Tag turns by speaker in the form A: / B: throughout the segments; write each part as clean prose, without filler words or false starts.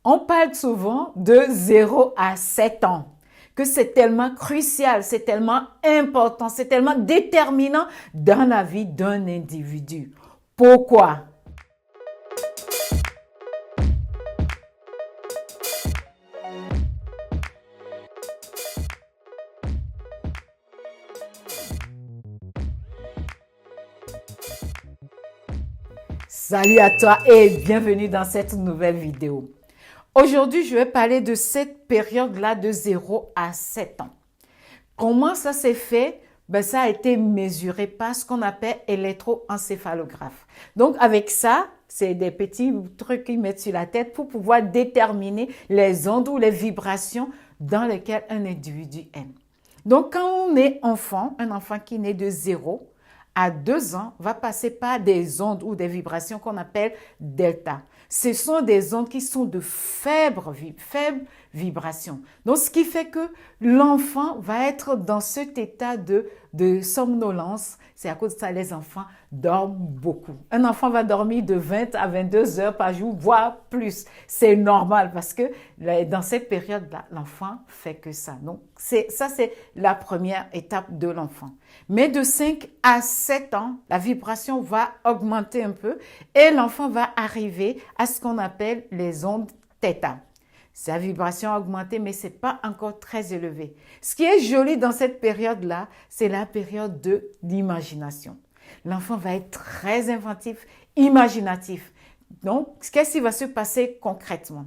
A: On parle souvent de 0 à 7 ans, que c'est tellement crucial, c'est tellement important, c'est tellement déterminant dans la vie d'un individu. Pourquoi? Salut à toi et bienvenue dans cette nouvelle vidéo. Aujourd'hui, je vais parler de cette période-là de 0 à 7 ans. Comment ça s'est fait? Ça a été mesuré par ce qu'on appelle électroencéphalographe. Donc, avec ça, c'est des petits trucs qu'ils mettent sur la tête pour pouvoir déterminer les ondes ou les vibrations dans lesquelles un individu est. Donc, quand on est enfant, un enfant qui naît de 0 à 2 ans va passer par des ondes ou des vibrations qu'on appelle delta. Ce sont des ondes qui sont de faibles vibrations. Donc, ce qui fait que l'enfant va être dans cet état de somnolence. C'est à cause de ça que les enfants dorment beaucoup. Un enfant va dormir de 20 à 22 heures par jour, voire plus. C'est normal parce que dans cette période-là, l'enfant fait que ça. Donc, ça, c'est la première étape de l'enfant. Mais de 5 à 7 ans, la vibration va augmenter un peu et l'enfant va arriver à ce qu'on appelle les ondes θ. Sa vibration a augmenté, mais ce n'est pas encore très élevé. Ce qui est joli dans cette période-là, c'est la période de l'imagination. L'enfant va être très inventif, imaginatif. Donc, qu'est-ce qui va se passer concrètement?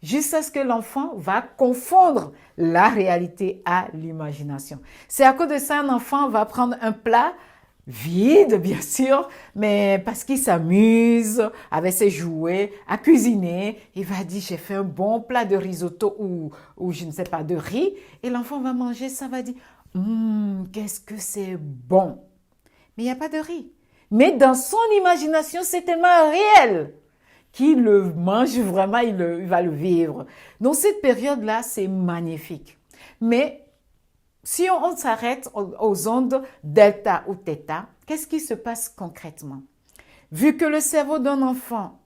A: Jusqu'à ce que l'enfant va confondre la réalité à l'imagination. C'est à cause de ça, un enfant va prendre un plat vide, bien sûr, mais parce qu'il s'amuse avec ses jouets à cuisiner, il va dire, j'ai fait un bon plat de risotto ou je ne sais pas, de riz, et l'enfant va manger ça, va dire, qu'est-ce que c'est bon. Mais il n'y a pas de riz. Mais dans son imagination, c'est tellement réel qu'il le mange vraiment, il va le vivre. Donc cette période-là, c'est magnifique. Mais si on s'arrête aux ondes delta ou θ, qu'est-ce qui se passe concrètement? Vu que le cerveau d'un enfant,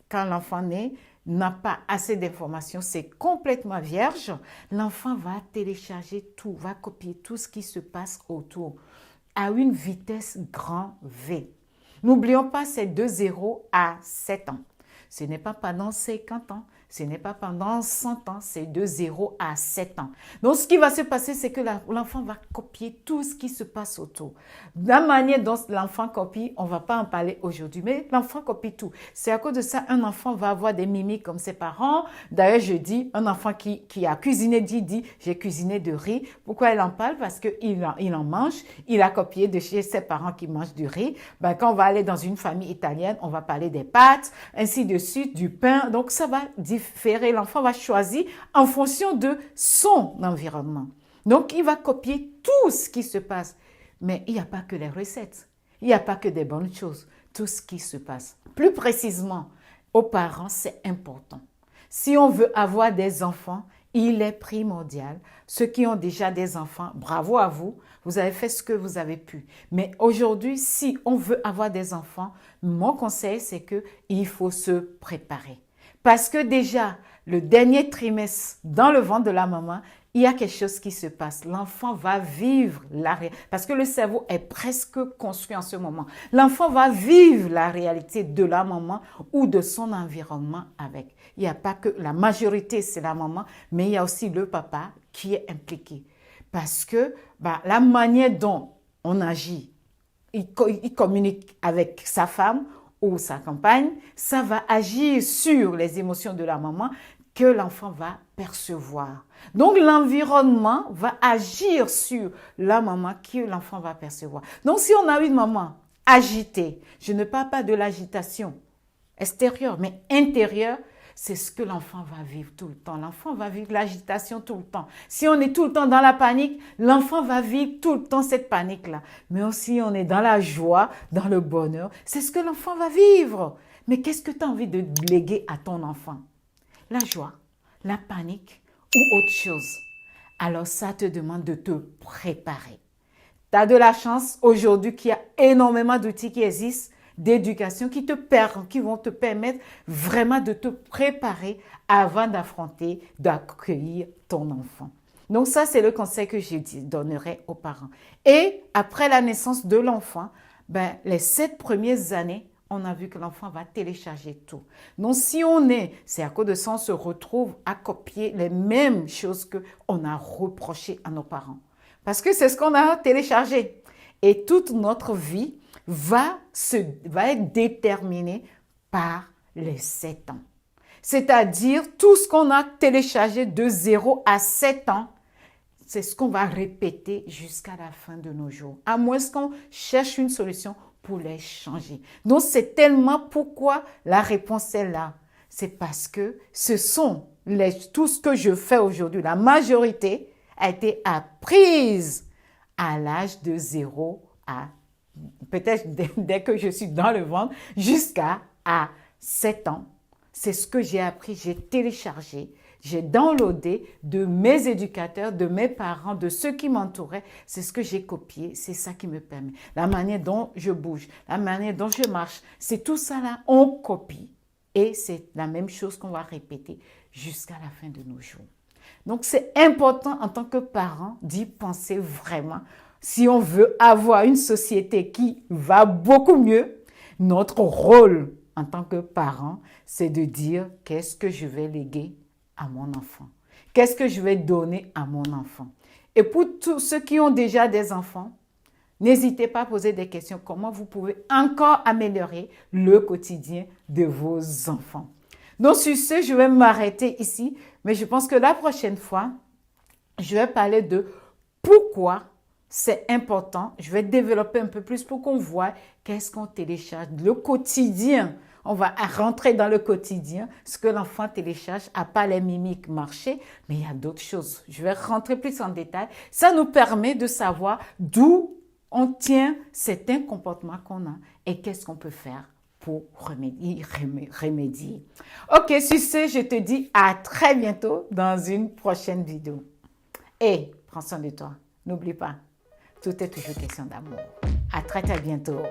A: quand l'enfant naît, n'a pas assez d'informations, c'est complètement vierge, l'enfant va télécharger tout, va copier tout ce qui se passe autour à une vitesse grand V. N'oublions pas, c'est de 0 à 7 ans. Ce n'est pas pendant 50 ans, ce n'est pas pendant 100 ans, c'est de 0 à 7 ans. Donc, ce qui va se passer, c'est que l'enfant va copier tout ce qui se passe autour. La manière dont l'enfant copie, on ne va pas en parler aujourd'hui, mais l'enfant copie tout. C'est à cause de ça, un enfant va avoir des mimiques comme ses parents. D'ailleurs, je dis, un enfant qui a cuisiné dit, j'ai cuisiné de riz. Pourquoi il en parle? Parce qu'il en mange. Il a copié de chez ses parents qui mangent du riz. Quand on va aller dans une famille italienne, on va parler des pâtes, ainsi de suite, du pain. Donc, ça va différer. L'enfant va choisir en fonction de son environnement. Donc, il va copier tout ce qui se passe. Mais il n'y a pas que les recettes. Il n'y a pas que des bonnes choses. Tout ce qui se passe. Plus précisément, aux parents, c'est important. Si on veut avoir des enfants, il est primordial. Ceux qui ont déjà des enfants, bravo à vous. Vous avez fait ce que vous avez pu. Mais aujourd'hui, si on veut avoir des enfants, mon conseil, c'est qu'il faut se préparer. Parce que déjà, le dernier trimestre, dans le ventre de la maman, il y a quelque chose qui se passe. L'enfant va vivre parce que le cerveau est presque construit en ce moment. L'enfant va vivre la réalité de la maman ou de son environnement avec. Il n'y a pas que la majorité, c'est la maman, mais il y a aussi le papa qui est impliqué. Parce que la manière dont on agit, il communique avec sa femme ou sa compagne, ça va agir sur les émotions de la maman que l'enfant va percevoir. Donc, l'environnement va agir sur la maman que l'enfant va percevoir. Donc, si on a une maman agitée, je ne parle pas de l'agitation extérieure, mais intérieure, c'est ce que l'enfant va vivre tout le temps. L'enfant va vivre l'agitation tout le temps. Si on est tout le temps dans la panique, l'enfant va vivre tout le temps cette panique-là. Mais aussi, on est dans la joie, dans le bonheur, c'est ce que l'enfant va vivre. Mais qu'est-ce que tu as envie de léguer à ton enfant? La joie, la panique ou autre chose? Alors ça te demande de te préparer. Tu as de la chance aujourd'hui qu'il y a énormément d'outils qui existent d'éducation qui vont te permettre vraiment de te préparer avant d'affronter, d'accueillir ton enfant. Donc ça, c'est le conseil que je donnerais aux parents. Et après la naissance de l'enfant, les 7 premières années, on a vu que l'enfant va télécharger tout. Donc si c'est à cause de ça, on se retrouve à copier les mêmes choses qu'on a reprochées à nos parents. Parce que c'est ce qu'on a téléchargé. Et toute notre vie va être déterminée par les 7 ans. C'est-à-dire tout ce qu'on a téléchargé de 0 à 7 ans, c'est ce qu'on va répéter jusqu'à la fin de nos jours, à moins qu'on cherche une solution pour les changer. Donc, c'est tellement pourquoi la réponse est là. C'est parce que tout ce que je fais aujourd'hui, la majorité a été apprise à l'âge de 0 à, peut-être dès que je suis dans le ventre, jusqu'à 7 ans. C'est ce que j'ai appris, j'ai téléchargé. J'ai downloadé de mes éducateurs, de mes parents, de ceux qui m'entouraient. C'est ce que j'ai copié, c'est ça qui me permet. La manière dont je bouge, la manière dont je marche, c'est tout ça là, on copie. Et c'est la même chose qu'on va répéter jusqu'à la fin de nos jours. Donc c'est important en tant que parent d'y penser vraiment. Si on veut avoir une société qui va beaucoup mieux, notre rôle en tant que parent, c'est de dire qu'est-ce que je vais léguer à mon enfant? Qu'est-ce que je vais donner à mon enfant? Et pour tous ceux qui ont déjà des enfants, n'hésitez pas à poser des questions. Comment vous pouvez encore améliorer le quotidien de vos enfants? Donc, sur ce, je vais m'arrêter ici. Mais je pense que la prochaine fois, je vais parler de pourquoi c'est important. Je vais développer un peu plus pour qu'on voit qu'est-ce qu'on télécharge, le quotidien. On va rentrer dans le quotidien, ce que l'enfant télécharge, à part les mimiques marcher, mais il y a d'autres choses. Je vais rentrer plus en détail. Ça nous permet de savoir d'où on tient certains comportements qu'on a et qu'est-ce qu'on peut faire pour remédier. Ok, sur ce, je te dis à très bientôt dans une prochaine vidéo. Et prends soin de toi. N'oublie pas, tout est toujours question d'amour. À très bientôt.